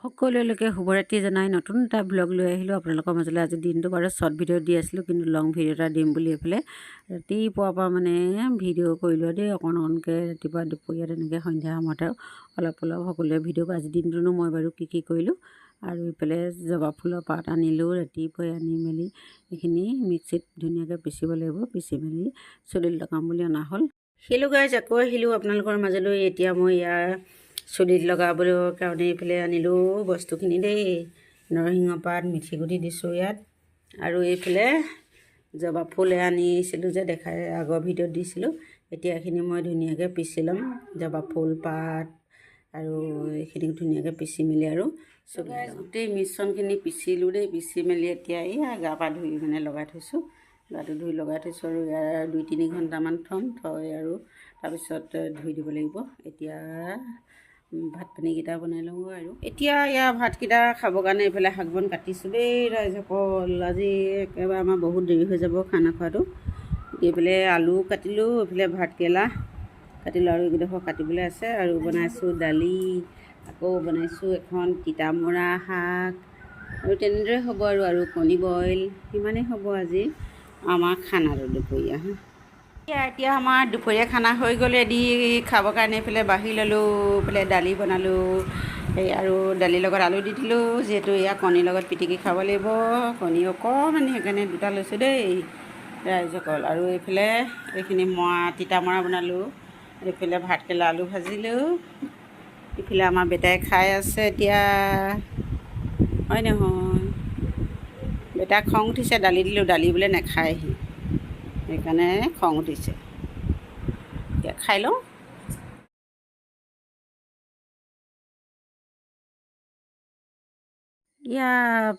সকলোলৈকে শুভৰাত্ৰি জনাই নতুন এটা ব্লগ লৈ আহিলোঁ আপোনালোকৰ মাজলৈ। আজি দিনটো বাৰু শ্বৰ্ট ভিডিঅ' দি আছিলোঁ, কিন্তু লং ভিডিঅ' এটা দিম বুলি এইফালে ৰাতিপুৱাৰ পৰা মানে ভিডিঅ' কৰিলোঁ দেই। অকণকৈ ৰাতিপুৱা দুপৰীয়া তেনেকৈ সন্ধিয়া সময়ত আৰু অলপ সকলোৱে ভিডিঅ' আজি দিনটোনো মই বাৰু কি কৰিলোঁ। আৰু এইফালে জবা ফুলৰ পাত আনিলোঁ ৰাতিপুৱাই, আনি মেলি এইখিনি মিক্সিত ধুনীয়াকৈ পিচিব লাগিব। পিচি মেলি চুলিত লগাম বুলি অনা হ'ল। হেল্ল' গাইজ, আকৌ আহিলোঁ আপোনালোকৰ মাজলৈ। এতিয়া মই ইয়াৰ চুলিত লগাবৰ কাৰণে এইফালে আনিলোঁ বস্তুখিনি দেই। নৰসিংহ পাত, মিঠি গুটি দিছোঁ ইয়াত, আৰু এইফালে জবা ফুল আনিছিলোঁ যে দেখাই আগৰ ভিডিঅ'ত দিছিলোঁ। এতিয়া এইখিনি মই ধুনীয়াকৈ পিচি ল'ম, জবা ফুল পাত আৰু এইখিনি ধুনীয়াকৈ পিচি মেলি আৰু গোটেই মিশ্ৰণখিনি পিচিলোঁ দেই। পিচি মেলি এতিয়া এয়া গা পা ধুই মানে লগাই থৈছোঁ, গাটো ধুই লগাই থৈছোঁ। আৰু ইয়াৰ 2-3 ঘণ্টামান থৈ আৰু তাৰপিছত ধুই দিব লাগিব। এতিয়া ভাত পানীকেইটা বনাই লওঁ আৰু এতিয়া ইয়াৰ ভাতকেইটা খাবৰ কাৰণে এইফালে শাক বন কাটিছোঁ দেই ৰাইজসকল। আজি একেবাৰে আমাৰ বহুত দেৰি হৈ যাব খানা খোৱাটো। এইফালে আলু কাটিলোঁ, এইফালে ভাতকেৰেলা কাটিলোঁ, আৰু এইকেইডোখৰ কাটিবলৈ আছে। আৰু বনাইছোঁ দালি, আকৌ বনাইছোঁ এখন তিতামৰা শাক, আৰু তেনেদৰে হ'ব আৰু কণী বইল। সিমানেই হ'ব আজি আমাৰ খানাটো দুপৰীয়া। এতিয়া আমাৰ দুপৰীয়া খানা হৈ গ'ল ৰেডি খাবৰ কাৰণে। এইফালে বাঢ়ি ল'লোঁ, এইফালে দালি বনালোঁ, আৰু দালিৰ লগত আলু দি দিলোঁ, যিহেতু এয়া কণীৰ লগত পিটিকি খাব লাগিব। কণী অকণমানি সেইকাৰণে 2টা লৈছোঁ দেই ৰাইজসকল। আৰু এইফালে এইখিনি তিতামৰা বনালোঁ, এইফালে ভাতকেৰেলা আলু ভাজিলোঁ। এইফালে আমাৰ বেটাই খাই আছে এতিয়া, হয় নহয়? বেটা খং উঠিছে, দালি দিলোঁ, দালি বোলে নাখায়হি, সেইকাৰণে খং উঠিছে। এতিয়া খাই লওঁ। এয়া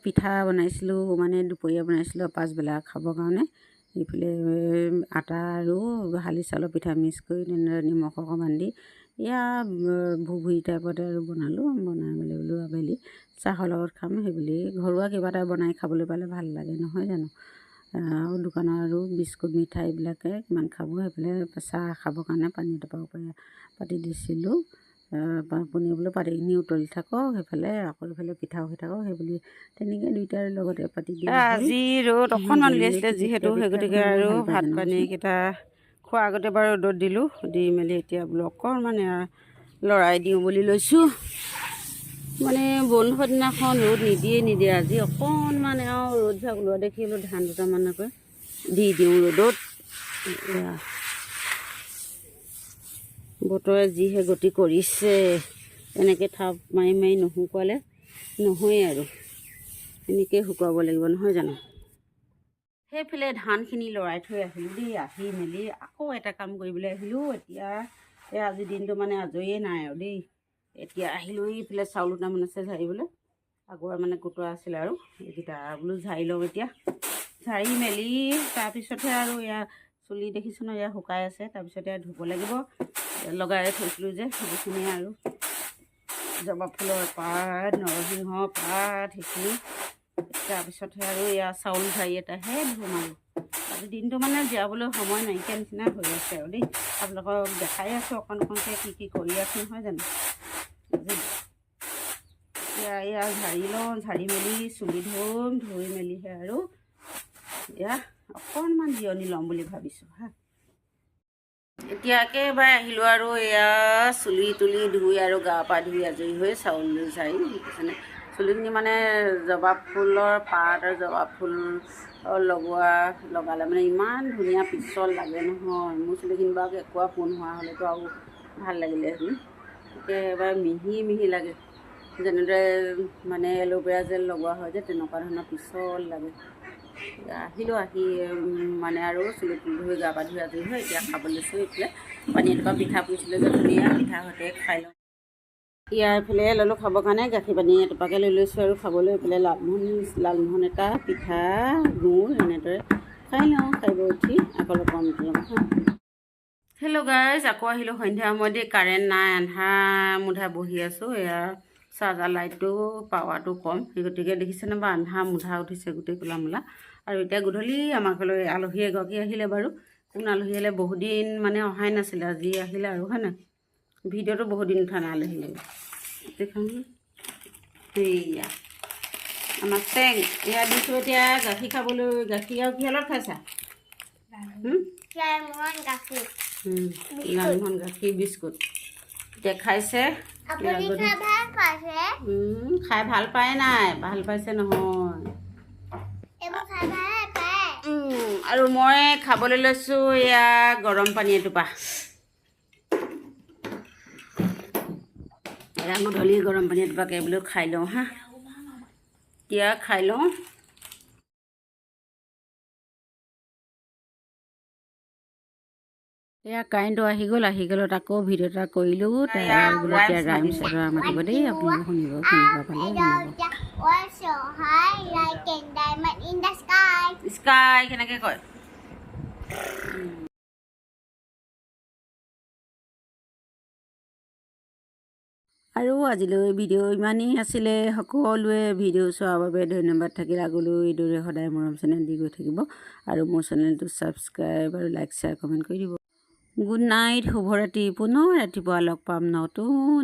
পিঠা বনাইছিলোঁ, মানে দুপৰীয়া বনাইছিলোঁ পাছবেলা খাবৰ কাৰণে। এইফালে আটা আৰু শালি চাউলৰ পিঠা মিক্স কৰি তেনেদৰে নিমখ অকণমান দি এয়া ভুভুৰি টাইপতে আৰু বনালোঁ। বনাই মেলি বোলো আবেলি চাহৰ লগত খাম, সেইবুলি ঘৰুৱা কিবা এটা বনাই খাবলৈ পালে ভাল লাগে, নহয় জানো? আৰু দোকানৰ আৰু বিস্কুট মিঠাই এইবিলাকে কিমান খাব। সেইফালে চাহ খাবৰ কাৰণে পানী এটোপাও পাতি দিছিলোঁ। আপুনি বোলো পাতিখিনি উতলি থাকক, সেইফালে আকৌ এইফালে পিঠা হৈ থাকক, সেইবুলি তেনেকৈ দুইটাৰ লগতে পাতি দিয়া। আজি ৰ'দ অকণমান উলিয়াইছিলে যিহেতু, সেই গতিকে আৰু ভাত পানীকেইটা খোৱাৰ আগতে বাৰু ৰ'দত দিলোঁ। দি মেলি এতিয়া বোলো অকণমান লৰাই দিওঁ বুলি লৈছোঁ। মানে বন্ধৰ দিনাখন ৰ'দ নিদিয়ে আজি অকণমান আৰু ৰ'দজাক ওলোৱা দেখি বোলো ধান দুটামানকৈ দি দিওঁ ৰ'দত। বতৰে যিহে গতি কৰিছে, এনেকৈ থাপ মাৰি নুশুকুৱালে নহয়েই, আৰু এনেকৈ শুকুৱাব লাগিব, নহয় জানো? সেইফালে ধানখিনি লৰাই থৈ আহিলোঁ দেই। আহি মেলি আকৌ এটা কাম কৰিবলৈ আহিলোঁ। এতিয়া আজি দিনটো মানে আজৰিয়ে নাই আৰু দেই। এতিয়া আহিলোঁ, এইফালে চাউল দুটামান আছে ঝাৰিবলৈ, আগৰ মানে কুটোৱা আছিলে, আৰু এইকেইটা বোলো ঝাৰি লওঁ। এতিয়া ঝাৰি মেলি তাৰপিছতহে আৰু এয়া চুলি দেখিছোঁ ন, এয়া শুকাই আছে। তাৰপিছতে ধুব লাগিব। লগাই থৈছিলোঁ যে সেইখিনি, আৰু জবা ফুলৰ পাত, নৰসিংহ পাত, সেইখিনি তাৰপিছতহে আৰু এয়া চাউল ঝাৰি এটাহে ধুম। আৰু আজি দিনটো মানে জীয়াবলৈ সময় নাইকিয়া নিচিনা হৈ আছে আৰু দেই। আপোনালোকক দেখাই আছোঁ অকণকৈ কি কৰি আছোঁ, নহয় জানো? এয়া ঝাৰি লওঁ, ঝাৰি মেলি চুলি ধুম, ধুই মেলিহে আৰু এয়া অকণমান জিৰণি ল'ম বুলি ভাবিছোঁ হা। এতিয়া একেবাৰে আহিলোঁ, আৰু এয়া চুলি তুলি ধুই আৰু গা পা ধুই আজৰি হৈ চাউল ঝাৰি চুলিখিনি মানে জবা ফুলৰ পাত আৰু জবা ফুল লগালে মানে ইমান ধুনীয়া পিছল লাগে নহয়। মোৰ চুলিখিনি বাৰু একুৱা পোন হোৱা হ'লেতো আৰু ভাল লাগিলেহেঁতেন। একেবাৰে মিহি লাগে, যেনেদৰে মানে এল'ভেৰা জেল লগোৱা হয় যে তেনেকুৱা ধৰণৰ পিছল লাগে। আহিলোঁ, আহি মানে আৰু চুলি তুলি ধুই গা পা ধুই আজৰি হৈ এতিয়া খাবলৈ লৈছোঁ। এইফালে পানী এটোপা পিঠা পুৰিছিলোঁ যে ধুনীয়া পিঠা সৈতে খাই লওঁ। ইয়াৰ এইফালে ল'লোঁ খাবৰ কাৰণে গাখীৰ পানী এটোপাকৈ লৈ লৈছোঁ আৰু খাবলৈ। এইফালে লালমোহন এটা, পিঠা, গুড়, এনেদৰে খাই লওঁ। খাই বৈ উঠি আকৌ লগ পাম আপোনালোকক। হেল্ল' গাইজ, আকৌ আহিলোঁ সন্ধিয়া সময়ত দেই। কাৰেণ্ট নাই, আন্ধা বহি আছোঁ। এয়া চাৰ্জাৰ লাইটটো পাৱাৰটো কম, সেই গতিকে দেখিছেনে বাৰু আন্ধা উঠিছে গোটেই কোলা মোলা। আৰু এতিয়া গধূলি আমাৰ ঘৰলৈ আলহী এগৰাকী আহিলে বাৰু। কোন আলহী আহিলে, বহুত দিন মানে অহাই নাছিলে, আজি আহিলে আৰু, হয় নাই? ভিডিঅ'টো বহুত দিন উঠা নাই আলহী। এইয়া আমাৰ চেং এয়া দিছোঁ এতিয়া গাখীৰ খাবলৈ। গাখীৰ আৰু কিহৰ লগত খাইছা? লালমোহন গাখীৰ বিস্কুট এতিয়া খাইছে। খাই ভাল পায় নাই? ভাল পাইছে নহয়। আৰু মই খাবলৈ লৈছোঁ এয়া গৰম পানী এটোপা। এয়া গধূলি গৰম পানী এটোপাকে বোলো খাই লওঁ হা। এতিয়া খাই লওঁ। এয়া কাৰেণ্টটো আহি গ'লত আকৌ ভিডিঅ' এটা কৰিলোঁ। বোলো এতিয়া ৰাইম চাইডৰ মাতিব দেই, আপোনালোকে শুনিব পালে স্কাই কেনেকৈ কয়। আৰু আজিলৈ ভিডিঅ' ইমানেই আছিলে। সকলোৱে ভিডিঅ' চোৱাৰ বাবে ধন্যবাদ থাকিল। আগলৈ এইদৰে সদায় মৰম চেনেল দি গৈ থাকিব আৰু মোৰ চেনেলটো ছাবস্ক্ৰাইব আৰু লাইক শ্বেয়াৰ কমেণ্ট কৰি দিব। গুড নাইট, শুভৰাত্ৰি। পুনৰ ৰাতিপুৱা লগ পাম নতুন